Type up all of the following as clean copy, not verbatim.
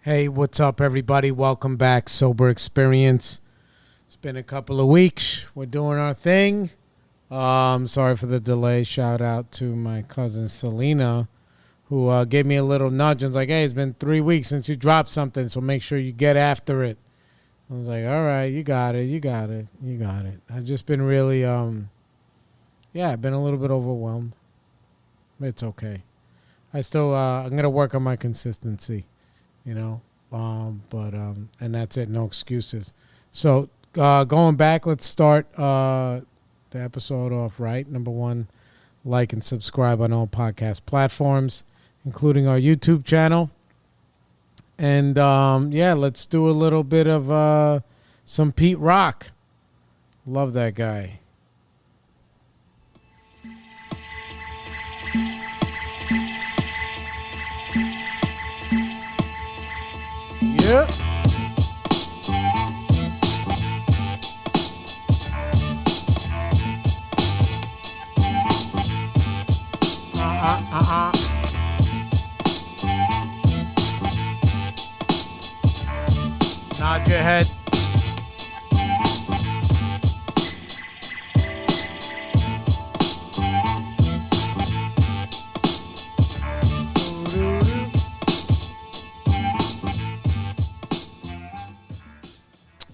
Hey, what's up, everybody? Welcome back, Sober Experience. It's been a couple of weeks. We're doing our thing. Sorry for the delay. Shout out to my cousin Selena, who gave me a little nudge and was like, hey, it's been 3 weeks since you dropped something, so make sure you get after it. I was like, all right, you got it. I've just been really, I've been a little bit overwhelmed. It's okay. I'm going to work on my consistency. And that's it. No excuses. So going back, let's start the episode off right. Number one, like and subscribe on all podcast platforms, including our YouTube channel. And let's do a little bit of some Pete Rock. Love that guy. Yep. Nod your head.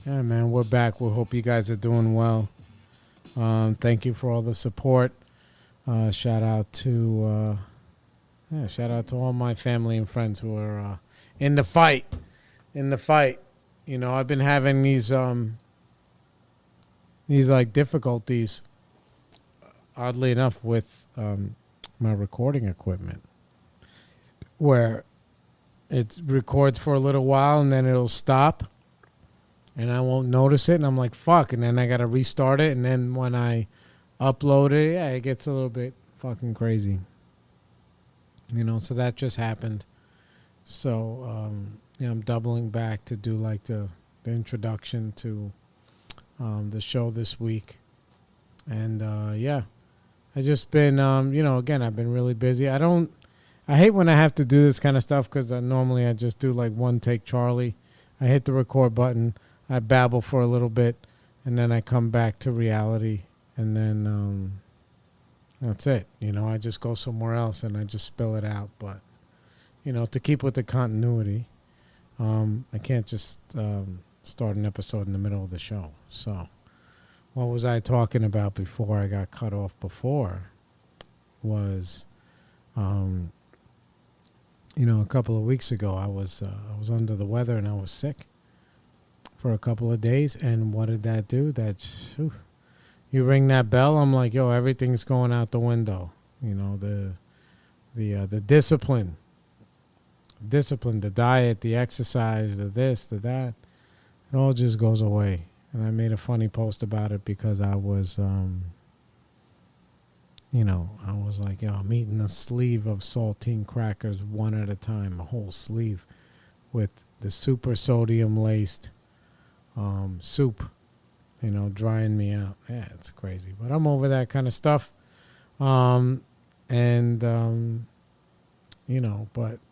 Yeah, man, we're back. We hope you guys are doing well. Thank you for all the support. Shout out to all my family and friends who are in the fight. I've been having these like difficulties, oddly enough, with my recording equipment, where it records for a little while and then it'll stop. And I won't notice it, and I'm like, fuck. And then I got to restart it, and then when I upload it, it gets a little bit fucking crazy. So that just happened. So, I'm doubling back to do, like, the introduction to the show this week. And, I just been, again, I've been really busy. I hate when I have to do this kind of stuff because normally I just do, like, one take Charlie. I hit the record button. I babble for a little bit, and then I come back to reality, and then that's it. I just go somewhere else, and I just spill it out. But, to keep with the continuity, I can't just start an episode in the middle of the show. So what was I talking about before I got cut off before was, a couple of weeks ago, I was under the weather, and I was sick for a couple of days. And what did that do? You ring that bell, I'm like, yo, everything's going out the window. The discipline, the diet, the exercise, the this, the that, it all just goes away. And I made a funny post about it because I was I was like, yo, I'm eating a sleeve of saltine crackers one at a time, a whole sleeve, with the super sodium laced soup, drying me out. Yeah, it's crazy. But I'm over that kind of stuff. But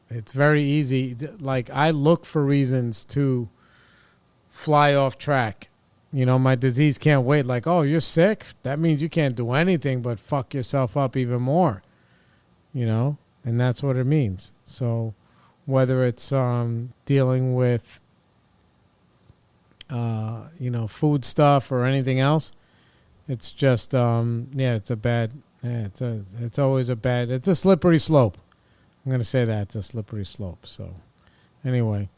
it's very easy. Like, I look for reasons to fly off track. My disease can't wait. Like, oh, you're sick? That means you can't do anything but fuck yourself up even more. And that's what it means. So whether it's dealing with food stuff or anything else, it's just it's a slippery slope. I'm gonna say that it's a slippery slope. So anyway,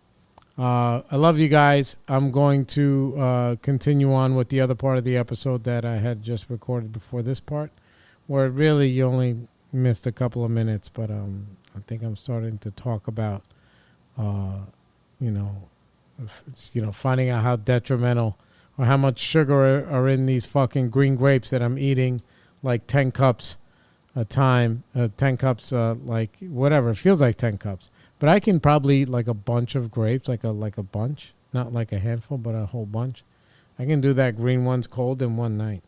I love you guys. I'm going to continue on with the other part of the episode that I had just recorded before this part, where really you only missed a couple of minutes, but I think I'm starting to talk about finding out how detrimental or how much sugar are in these fucking green grapes that I'm eating, like 10 cups a time, 10 cups, like whatever. It feels like 10 cups. But I can probably eat like a bunch of grapes, like a bunch, not like a handful, but a whole bunch. I can do that green ones cold in one night.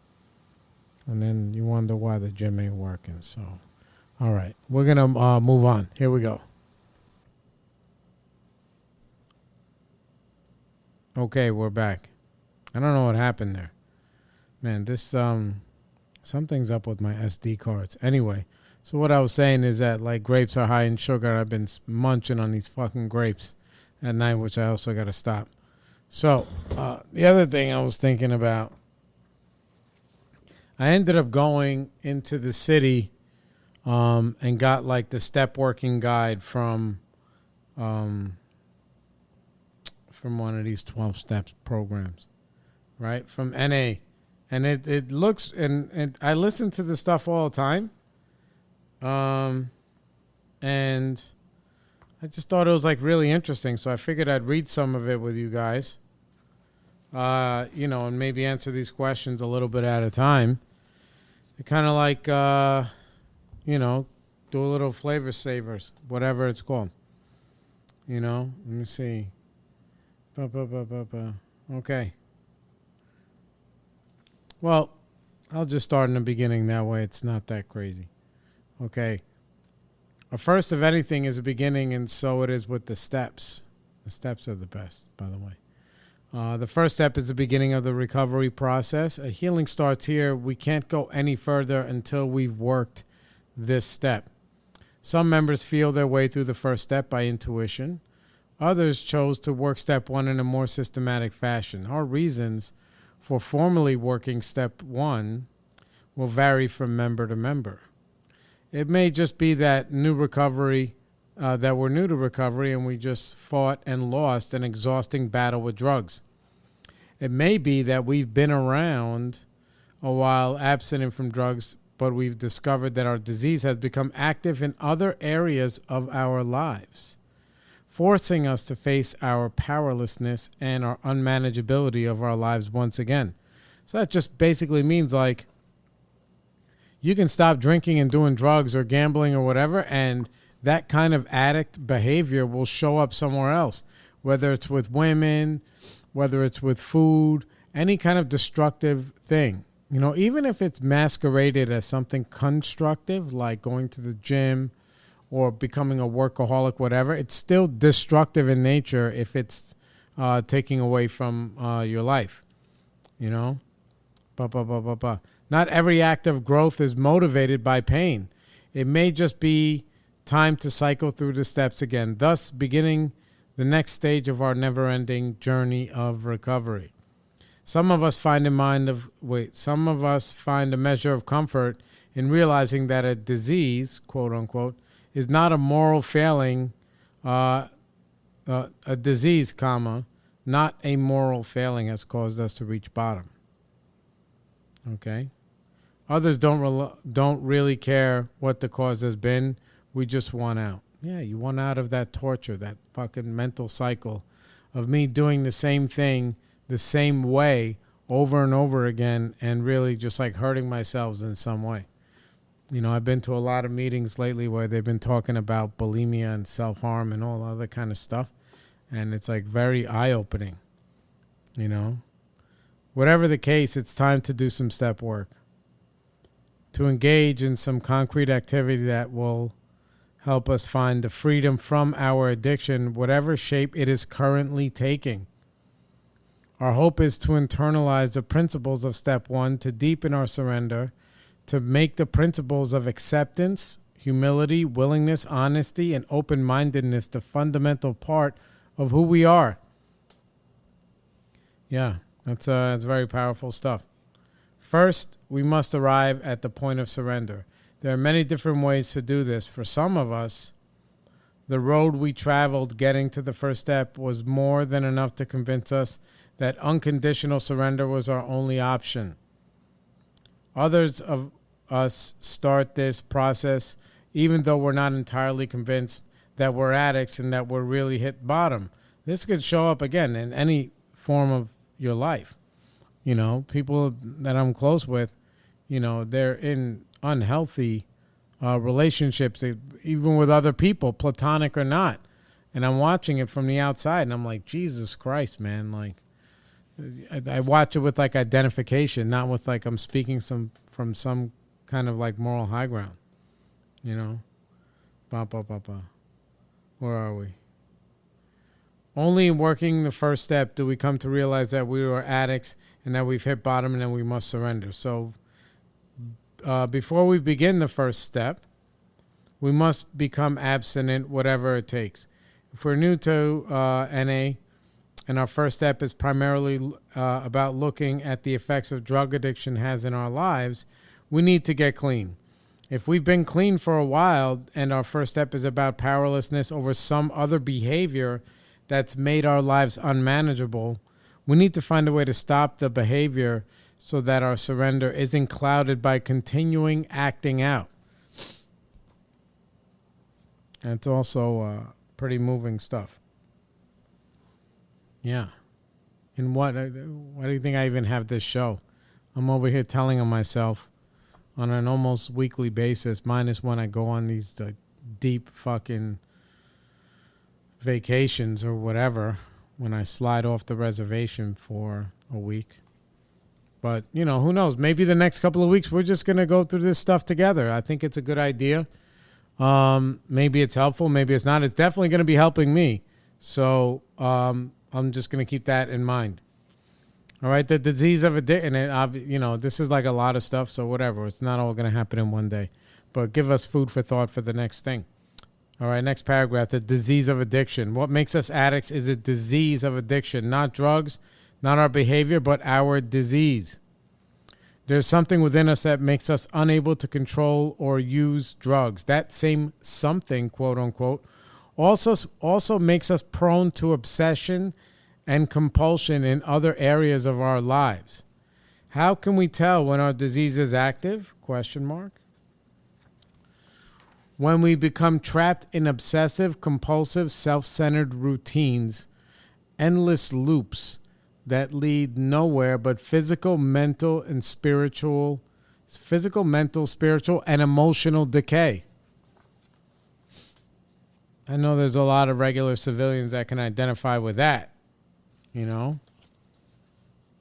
And then you wonder why the gym ain't working. So, all right, we're going to move on. Here we go. Okay, we're back. I don't know what happened there. Man, this something's up with my SD cards. Anyway, so what I was saying is that like grapes are high in sugar. I've been munching on these fucking grapes at night, which I also got to stop. So the other thing I was thinking about, I ended up going into the city and got like the step working guide from one of these 12 steps programs, right? From NA. And it looks, and I listen to this stuff all the time. And I just thought it was like really interesting. So I figured I'd read some of it with you guys, and maybe answer these questions a little bit at a time. Kind of like, do a little flavor savers, whatever it's called. Let me see. Okay. Well, I'll just start in the beginning. That way it's not that crazy. Okay. A first of anything is a beginning, and so it is with the steps. The steps are the best, by the way. The first step is the beginning of the recovery process. A healing starts here. We can't go any further until we've worked this step. Some members feel their way through the first step by intuition. Others chose to work step one in a more systematic fashion. Our reasons for formally working step one will vary from member to member. It may just be that we're new to recovery and we just fought and lost an exhausting battle with drugs. It may be that we've been around a while abstinent from drugs, but we've discovered that our disease has become active in other areas of our lives, forcing us to face our powerlessness and our unmanageability of our lives once again. So that just basically means like you can stop drinking and doing drugs or gambling or whatever, and that kind of addict behavior will show up somewhere else, whether it's with women, whether it's with food, any kind of destructive thing. Even if it's masqueraded as something constructive, like going to the gym or becoming a workaholic, whatever, it's still destructive in nature if it's taking away from your life. Not every act of growth is motivated by pain. It may just be time to cycle through the steps again, thus beginning the next stage of our never-ending journey of recovery. Some of us find a measure of comfort in realizing that a disease, quote unquote, is not a moral failing, a disease, not a moral failing has caused us to reach bottom. Okay? Others don't really care what the cause has been. We just want out. Yeah, you want out of that torture, that fucking mental cycle of me doing the same thing the same way over and over again and really just like hurting myself in some way. I've been to a lot of meetings lately where they've been talking about bulimia and self-harm and all other kind of stuff. And it's like very eye-opening, Whatever the case, it's time to do some step work. To engage in some concrete activity that will help us find the freedom from our addiction, whatever shape it is currently taking. Our hope is to internalize the principles of step one, to deepen our surrender, to make the principles of acceptance, humility, willingness, honesty, and open-mindedness the fundamental part of who we are. Yeah, that's very powerful stuff. First, we must arrive at the point of surrender. There are many different ways to do this. For some of us, the road we traveled getting to the first step was more than enough to convince us that unconditional surrender was our only option. Others of us start this process even though we're not entirely convinced that we're addicts and that we're really hit bottom. This could show up again in any form of your life. People that I'm close with, they're in unhealthy relationships, even with other people, platonic or not. And I'm watching it from the outside and I'm like, Jesus Christ, man. Like, I watch it with like identification, not with like I'm speaking from some kind of like moral high ground, Where are we? Only in working the first step do we come to realize that we are addicts and that we've hit bottom and that we must surrender. So before we begin the first step, we must become abstinent, whatever it takes. If we're new to NA, and our first step is primarily about looking at the effects of drug addiction has in our lives, we need to get clean. If we've been clean for a while and our first step is about powerlessness over some other behavior that's made our lives unmanageable, we need to find a way to stop the behavior so that our surrender isn't clouded by continuing acting out. And it's also pretty moving stuff. Yeah. And why do you think I even have this show? I'm over here telling on myself on an almost weekly basis, minus when I go on these deep fucking vacations or whatever, when I slide off the reservation for a week. But, you know, who knows? Maybe the next couple of weeks we're just going to go through this stuff together. I think it's a good idea. Maybe it's helpful. Maybe it's not. It's definitely going to be helping me. So I'm just going to keep that in mind. All right. The disease of addiction, you know, this is like a lot of stuff. So whatever. It's not all going to happen in one day. But give us food for thought for the next thing. All right. Next paragraph. The disease of addiction. What makes us addicts is a disease of addiction. Not drugs, not our behavior, but our disease. There's something within us that makes us unable to control or use drugs. That same something, quote unquote, also makes us prone to obsession and compulsion in other areas of our lives. How can we tell when our disease is active? Question mark. When we become trapped in obsessive, compulsive, self-centered routines, endless loops that lead nowhere but physical, mental, spiritual, and emotional decay. I know there's a lot of regular civilians that can identify with that, you know?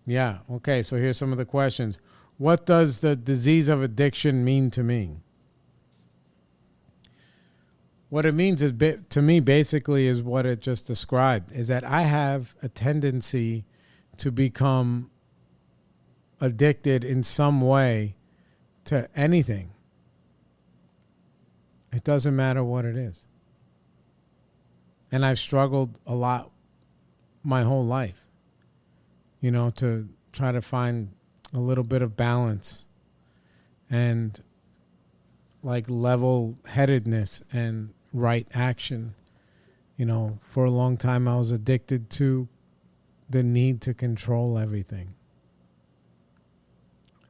Yeah, okay, so here's some of the questions. What does the disease of addiction mean to me? What it means is, to me, basically, is what it just described, is that I have a tendency to become addicted in some way to anything. It doesn't matter what it is. And I've struggled a lot my whole life, you know, to try to find a little bit of balance and like level-headedness and right action. You know, for a long time I was addicted to the need to control everything,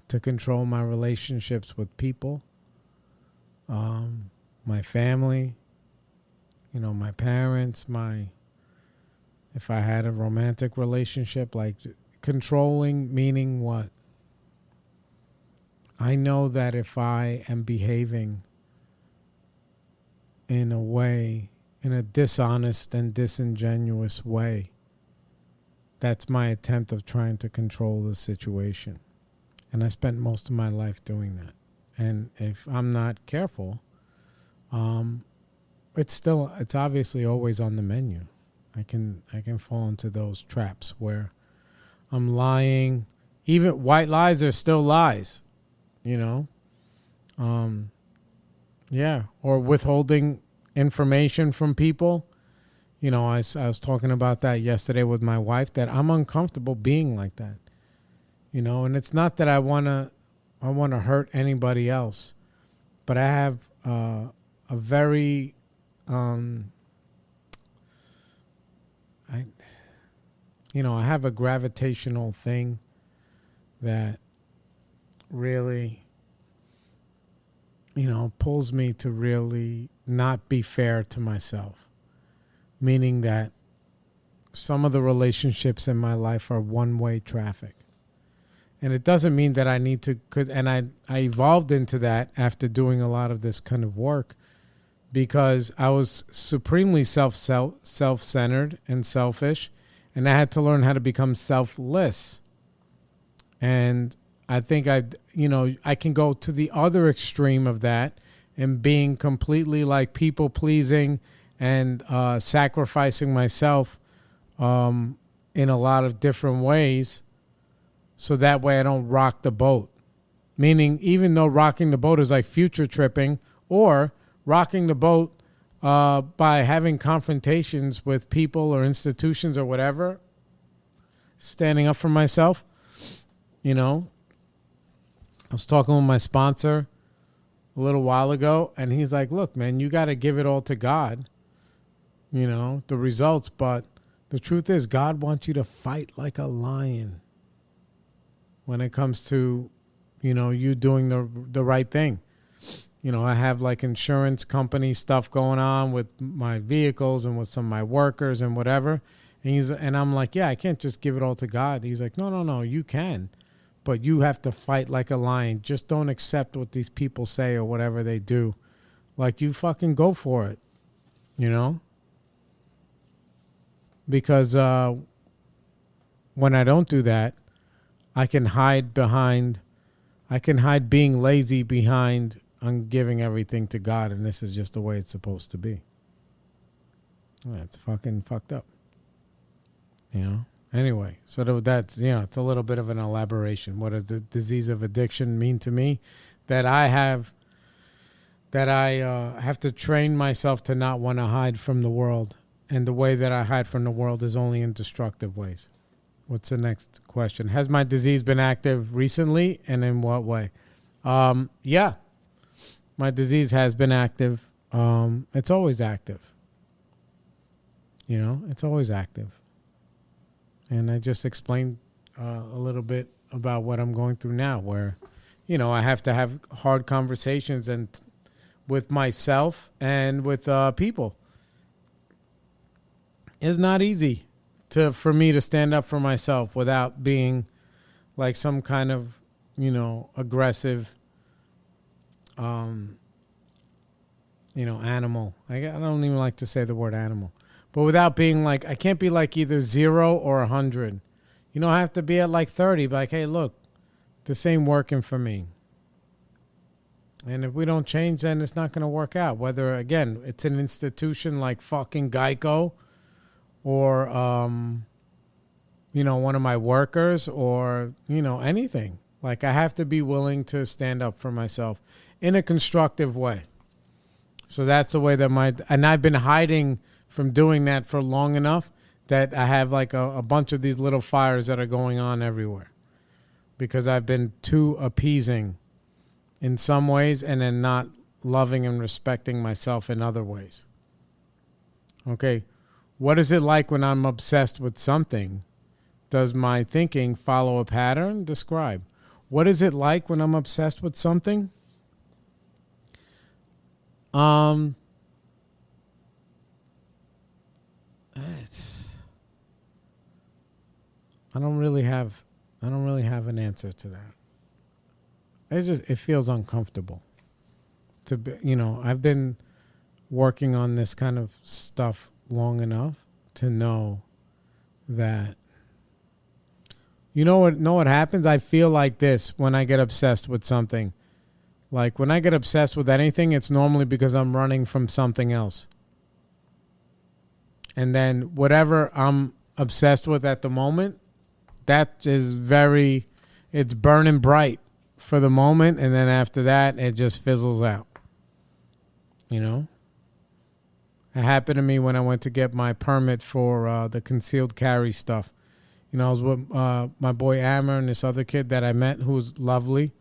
to control my relationships with people, my family, you know, my parents, if I had a romantic relationship, like controlling, meaning what? I know that if I am behaving in a way, in a dishonest and disingenuous way, that's my attempt of trying to control the situation. And I spent most of my life doing that. And if I'm not careful, it's obviously always on the menu. I can fall into those traps where I'm lying. Even white lies are still lies, you know? Yeah, or withholding information from people. You know, I was talking about that yesterday with my wife, that I'm uncomfortable being like that. You know, and it's not that I want to hurt anybody else, but I have a very I have a gravitational thing that really, you know, pulls me to really not be fair to myself. Meaning that some of the relationships in my life are one-way traffic. And it doesn't mean that I need to, and I evolved into that after doing a lot of this kind of work, because I was supremely self-centered and selfish, and I had to learn how to become selfless. And I think I can go to the other extreme of that and being completely like people-pleasing and sacrificing myself in a lot of different ways, so that way I don't rock the boat. Meaning, even though rocking the boat is like future tripping, or rocking the boat by having confrontations with people or institutions or whatever, standing up for myself. I was talking with my sponsor a little while ago, and he's like, look, man, you got to give it all to God, the results. But the truth is, God wants you to fight like a lion when it comes to, you doing the right thing. I have like insurance company stuff going on with my vehicles and with some of my workers and whatever. And I'm like, yeah, I can't just give it all to God. He's like, no, you can. But you have to fight like a lion. Just don't accept what these people say or whatever they do. Like, you fucking go for it, Because when I don't do that, I can hide being lazy behind I'm giving everything to God, and this is just the way it's supposed to be. Well, it's fucking fucked up. Anyway, so that's, it's a little bit of an elaboration. What does the disease of addiction mean to me? That I have to train myself to not want to hide from the world. And the way that I hide from the world is only in destructive ways. What's the next question? Has my disease been active recently, and in what way? Yeah, my disease has been active. It's always active. It's always active. And I just explained a little bit about what I'm going through now, where, I have to have hard conversations and with myself and with people. It's not easy for me to stand up for myself without being like some kind of, aggressive, animal. I don't even like to say the word animal. But without being like, I can't be like either 0 or 100. I have to be at like 30. But like, hey, look, this ain't working for me. And if we don't change, then it's not going to work out. Whether, again, it's an institution like fucking Geico or, one of my workers or, anything. Like, I have to be willing to stand up for myself in a constructive way. So that's the way that and I've been hiding from doing that for long enough that I have like a bunch of these little fires that are going on everywhere because I've been too appeasing in some ways and then not loving and respecting myself in other ways. Okay, what is it like when I'm obsessed with something? Does my thinking follow a pattern? Describe. What is it like when I'm obsessed with something? I don't really have an answer to that. It feels uncomfortable to be, I've been working on this kind of stuff long enough to know that, know what happens? I feel like this when I get obsessed with something. Like when I get obsessed with anything, it's normally because I'm running from something else. And then whatever I'm obsessed with at the moment, that is it's burning bright for the moment. And then after that, it just fizzles out. It happened to me when I went to get my permit for the concealed carry stuff. I was with my boy Amber and this other kid that I met who was lovely.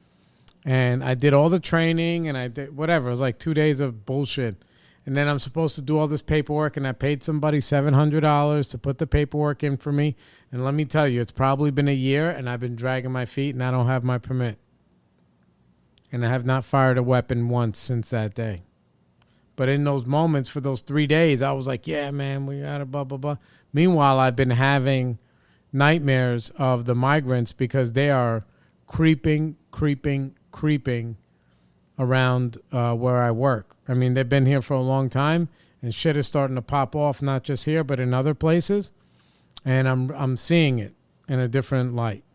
And I did all the training and I did whatever. It was like 2 days of bullshit. And then I'm supposed to do all this paperwork, and I paid somebody $700 to put the paperwork in for me. And let me tell you, it's probably been a year, and I've been dragging my feet, and I don't have my permit. And I have not fired a weapon once since that day. But in those moments, for those 3 days, I was like, yeah, man, we got to blah, blah, blah. Meanwhile, I've been having nightmares of the migrants because they are creeping around where I work. I mean, they've been here for a long time, and shit is starting to pop off, not just here, but in other places. And I'm seeing it in a different light.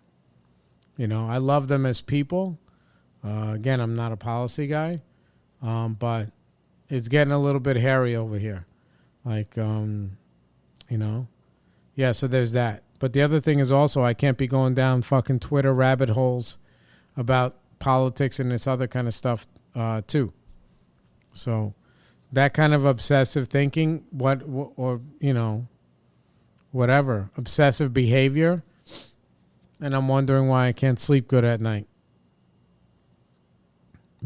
I love them as people. Again, I'm not a policy guy, but it's getting a little bit hairy over here. Like, Yeah, so there's that. But the other thing is also I can't be going down fucking Twitter rabbit holes about politics and this other kind of stuff too. So that kind of obsessive thinking, or whatever, obsessive behavior, and I'm wondering why I can't sleep good at night.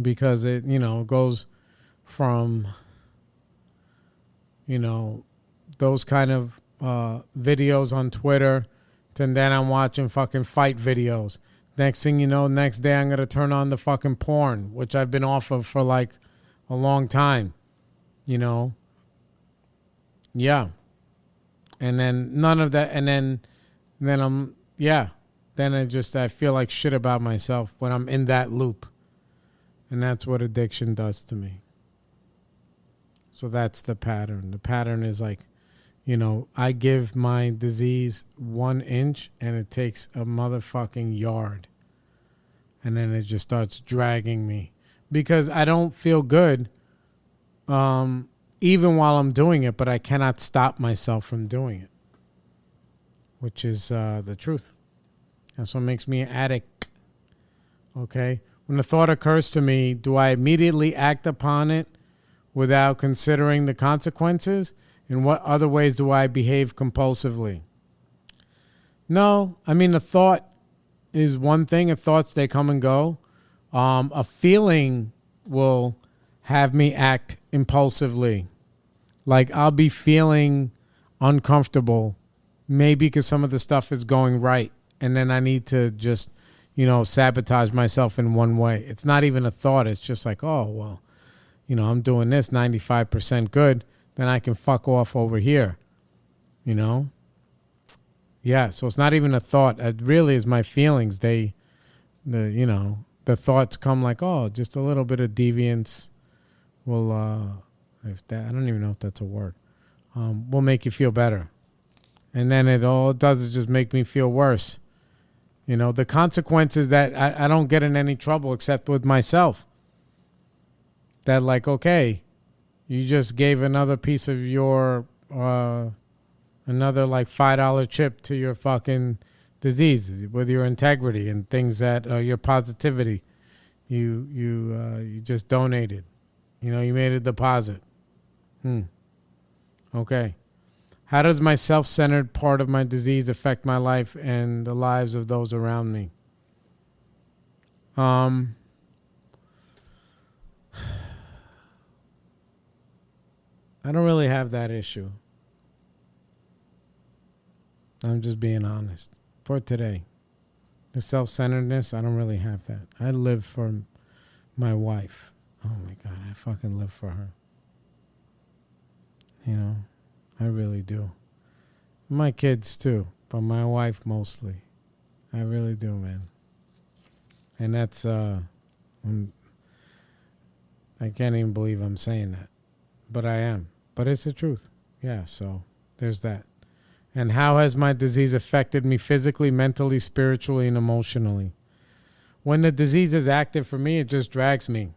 Because it, goes from, those kind of videos on Twitter to then I'm watching fucking fight videos. Next thing you know, next day I'm going to turn on the fucking porn, which I've been off of for like a long time, Yeah. And then none of that. And then then I feel like shit about myself when I'm in that loop. And that's what addiction does to me. So that's the pattern. The pattern is like, I give my disease 1 inch and it takes a motherfucking yard. And then it just starts dragging me because I don't feel good even while I'm doing it, but I cannot stop myself from doing it, which is the truth. That's what makes me an addict. Okay? When the thought occurs to me, do I immediately act upon it without considering the consequences? In what other ways do I behave compulsively? No, I mean, a thought is one thing. Thoughts, they come and go. A feeling will have me act impulsively. Like I'll be feeling uncomfortable, maybe because some of the stuff is going right. And then I need to just, sabotage myself in one way. It's not even a thought. It's just like, oh, well, I'm doing this 95% good. Then I can fuck off over here, Yeah, so it's not even a thought. It really is my feelings. The thoughts come like, oh, just a little bit of deviance will, I don't even know if that's a word, will make you feel better. And then all it does is just make me feel worse. The consequences that I don't get in any trouble except with myself. That like, okay, you just gave another piece of your, another like $5 chip to your fucking disease with your integrity and things that your positivity. You just donated. You made a deposit. Okay. How does my self-centered part of my disease affect my life and the lives of those around me? I don't really have that issue. I'm just being honest. For today. The self-centeredness, I don't really have that. I live for my wife. Oh my God, I fucking live for her. I really do. My kids too, but my wife mostly. I really do, man. And that's, I can't even believe I'm saying that. But I am. But it's the truth. Yeah, so there's that. And how has my disease affected me physically, mentally, spiritually, and emotionally? When the disease is active for me, it just drags me.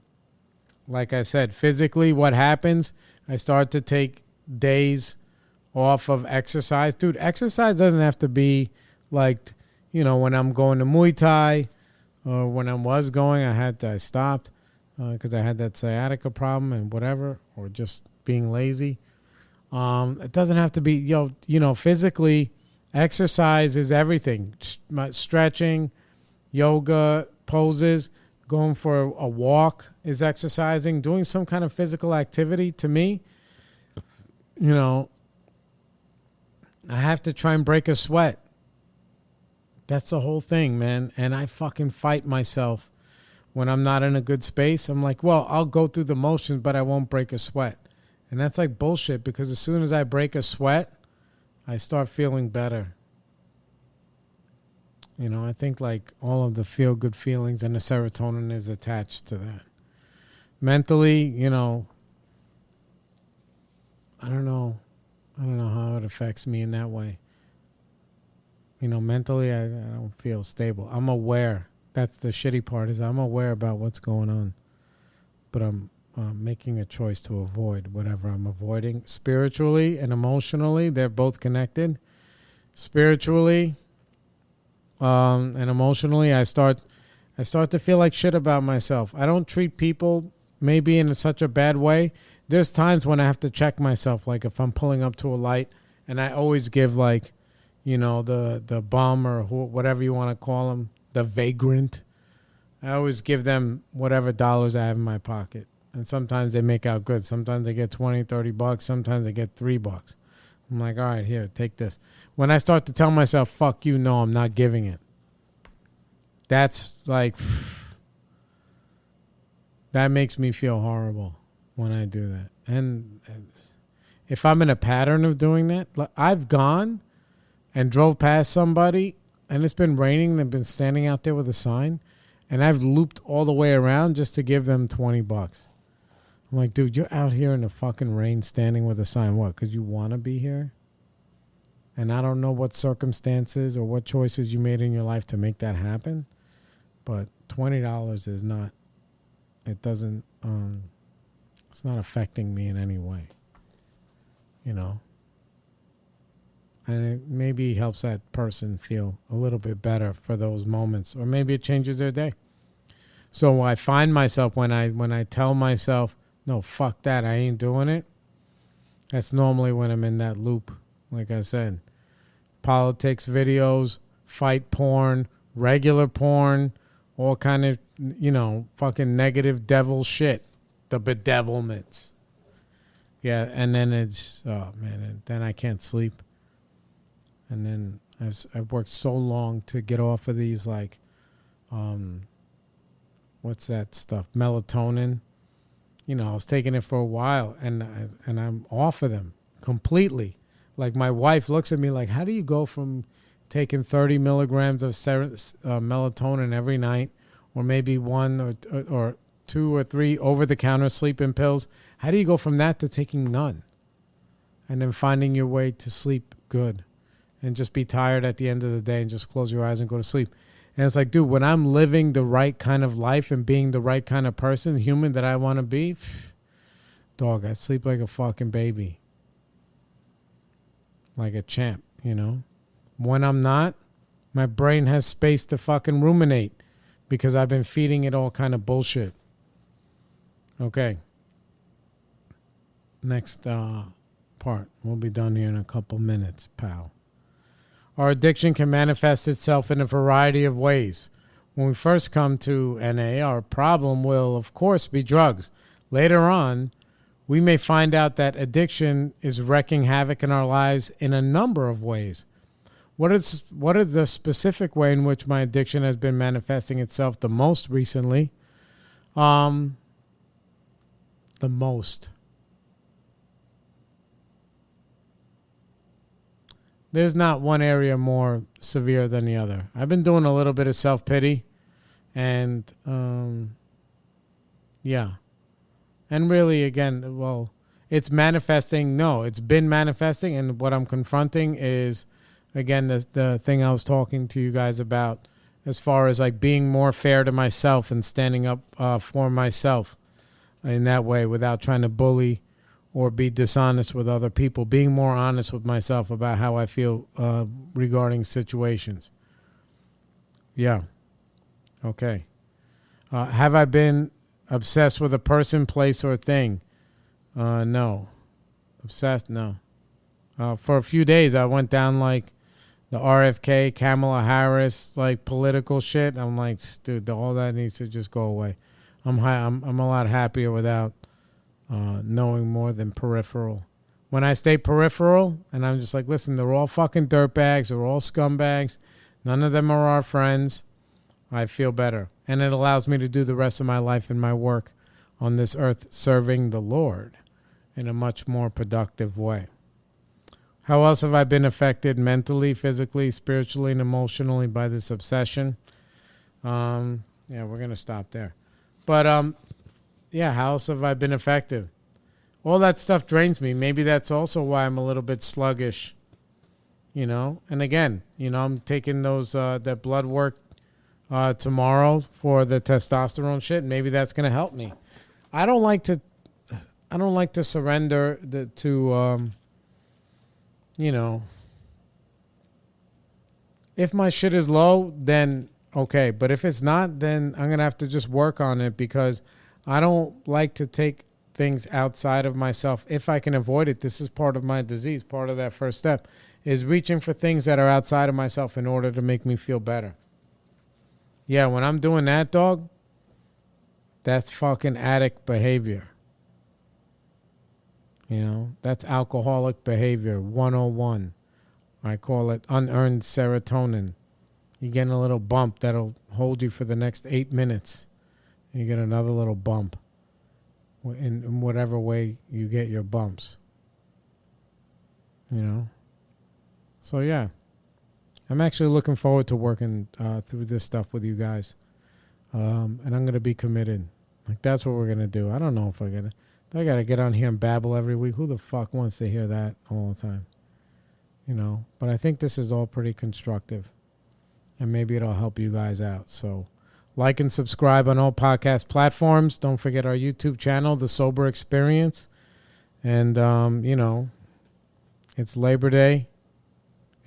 Like I said, physically, what happens, I start to take days off of exercise. Dude, exercise doesn't have to be like, when I'm going to Muay Thai or when I was going, I stopped because I had that sciatica problem and whatever, or just being lazy. It doesn't have to be, physically, exercise is everything. Stretching, yoga, poses, going for a walk is exercising, doing some kind of physical activity. To me, I have to try and break a sweat. That's the whole thing, man. And I fucking fight myself when I'm not in a good space. I'm like, well, I'll go through the motions, but I won't break a sweat. And that's like bullshit, because as soon as I break a sweat, I start feeling better. I think like all of the feel-good feelings and the serotonin is attached to that. Mentally, I don't know how it affects me in that way. Mentally, I don't feel stable. I'm aware. That's the shitty part, is I'm aware about what's going on. But I'm making a choice to avoid whatever I'm avoiding. Spiritually and emotionally, they're both connected. spiritually, and emotionally, I start to feel like shit about myself. I don't treat people maybe in such a bad way. There's times when I have to check myself, like if I'm pulling up to a light, and I always give like, the bum or whatever you want to call them, the vagrant. I always give them whatever dollars I have in my pocket. And sometimes they make out good. Sometimes they get $20, $30. Sometimes they get $3. I'm like, all right, here, take this. When I start to tell myself, fuck you, no, I'm not giving it. That's like, that makes me feel horrible when I do that. And if I'm in a pattern of doing that, I've gone and drove past somebody and it's been raining and I've been standing out there with a sign and I've looped all the way around just to give them $20. I'm like, dude, you're out here in the fucking rain standing with a sign. What? Because you want to be here? And I don't know what circumstances or what choices you made in your life to make that happen. But $20 is not, it doesn't, it's not affecting me in any way. And it maybe helps that person feel a little bit better for those moments. Or maybe it changes their day. So I find myself when I tell myself, no, fuck that, I ain't doing it. That's normally when I'm in that loop. Like I said, politics videos, fight porn, regular porn, all kind of, fucking negative devil shit. The bedevilments. Yeah, and then it's, oh man, and then I can't sleep. And then I've worked so long to get off of these, like, what's that stuff? Melatonin. I was taking it for a while, and I'm off of them completely. Like, my wife looks at me like, how do you go from taking 30 milligrams of melatonin every night, or maybe one or 2 or 3 over-the-counter sleeping pills? How do you go from that to taking none? And then finding your way to sleep good and just be tired at the end of the day and just close your eyes and go to sleep. And it's like, dude, when I'm living the right kind of life and being the right kind of person, human that I want to be, dog, I sleep like a fucking baby. Like a champ, When I'm not, my brain has space to fucking ruminate because I've been feeding it all kind of bullshit. Okay. Next part. We'll be done here in a couple minutes, pal. Our addiction can manifest itself in a variety of ways. When we first come to NA, our problem will, of course, be drugs. Later on, we may find out that addiction is wreaking havoc in our lives in a number of ways. What is the specific way in which my addiction has been manifesting itself the most recently? The most. There's not one area more severe than the other. I've been doing a little bit of self-pity. And, yeah. And really, again, well, it's manifesting. No, it's been manifesting. And what I'm confronting is, again, the thing I was talking to you guys about as far as like being more fair to myself and standing up for myself in that way without trying to bully or be dishonest with other people, being more honest with myself about how I feel regarding situations. Yeah. Okay. Have I been obsessed with a person, place, or thing? No. Obsessed? No. For a few days, I went down like the RFK, Kamala Harris, like political shit. I'm like, dude, all that needs to just go away. I'm a lot happier without knowing more than peripheral. When I stay peripheral, and I'm just like, listen, they're all fucking dirtbags, they're all scumbags, none of them are our friends, I feel better. And it allows me to do the rest of my life and my work on this earth serving the Lord in a much more productive way. How else have I been affected mentally, physically, spiritually, and emotionally by this obsession? Yeah, we're going to stop there. But, yeah, how else have I been effective? All that stuff drains me. Maybe that's also why I'm a little bit sluggish, And again, I'm taking those that blood work tomorrow for the testosterone shit. Maybe that's going to help me. I don't like to surrender to If my shit is low, then okay. But if it's not, then I'm going to have to just work on it because I don't like to take things outside of myself. If I can avoid it, this is part of my disease. Part of that first step is reaching for things that are outside of myself in order to make me feel better. Yeah, when I'm doing that, dog, that's fucking addict behavior. You know, that's alcoholic behavior 101. I call it unearned serotonin. You get a little bump that'll hold you for the next 8 minutes. You get another little bump in whatever way you get your bumps. You know? So, yeah. I'm actually looking forward to working through this stuff with you guys. And I'm going to be committed. Like, that's what we're going to do. I don't know if I got to get on here and babble every week. Who the fuck wants to hear that all the time? You know? But I think this is all pretty constructive. And maybe it'll help you guys out. So, like and subscribe on all podcast platforms. Don't forget our YouTube channel, The Sober Experience. And, you know, it's Labor Day.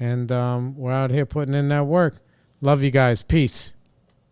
And we're out here putting in that work. Love you guys. Peace.